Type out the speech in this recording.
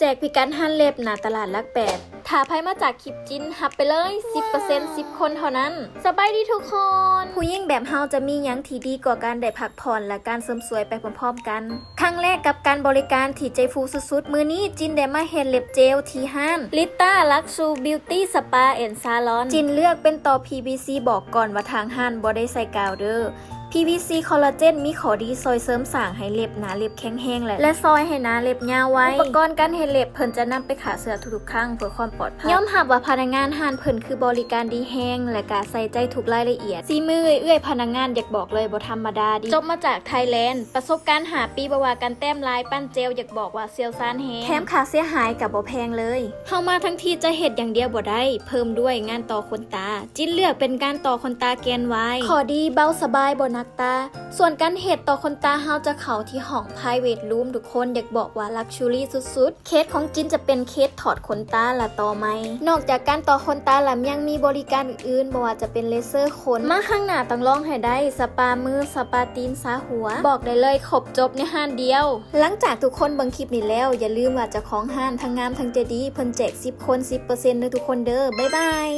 แจกพิการหั่นเล็บหน้าตลาดลักแปดถ้าไพ่มาจากคลิปจินหับไปเลย 10% 10 คนเท่านั้นสบายดีทุกคนผู้หญิงแบบเฮาจะมีหยังที่ดีกว่าการได้พักผ่อนและการเสริมสวยไปพร้อมๆกันครั้งแรกกับการบริการที่ใจฟูสุดๆมื้อนี้จินได้มาเฮ็ดเล็บเจลที่ห้านลิต้าลักซูบิวตี้สปาแอนด์ซาลอนจินเลือกเป็นต่อ PVC บอกก่อนว่าทางห้านบ่ได้ใส่กาวเด้อPVC คอลลาเจนมีขอดีซอยเสริมสร้างให้เล็บหนาเล็บแข็งแรงและซอยให้หนาเล็บยาวไว้อุปกรณ์การเฮ็ดเล็บเพิ่นจะนำไปขาเสื้อทุกๆครั้งเพื่อความปลอดภัยยอมรับว่าพนักงานห้านเพิ่นคือบริการดีแฮงและก็ใส่ใจทุกรายละเอียดซีมือเอื้อยพนักงานอยากบอกเลยบ่ธรรมดาดีจบมาจากไทยแลนด์ประสบการณ์5 ปีบ่ว่ากันแต้มลายปั้นเจลอยากบอกว่าเซียวซานแฮงแถมค่าเสียหายก็บ่แพงเลยเฮามาทั้งทีจะเฮ็ดอย่างเดียวบ่ได้เพิ่มด้วยงานต่อขนตาจินเลือกเป็นการต่อขนตาแกนไว้ขอดีเบาสบายบ่หนักตาส่วนการเฮ็ดต่อขนตาเฮาจะเข้าที่ห้อง private room ทุกคนอยากบอกว่า luxury สุดๆเคสของจินจะเป็นเคสถอดขนตาและต่อไหมนอกจากการต่อขนตาแล้วยังมีบริการอื่นๆบ่ว่าจะเป็นเลเซอร์ขนมาข้างหน้าต้องลองให้ได้สปามือสปาตีนซาหัวบอกได้เลยครบจบในห้านเดียวหลังจากทุกคนเบิ่งคลิปนี้แล้วอย่าลืมว่าเจ้าของห้านทั้งงามทั้งใจดีเพิ่นแจก10 คน 10% เด้อทุกคนเด้อบ๊ายบาย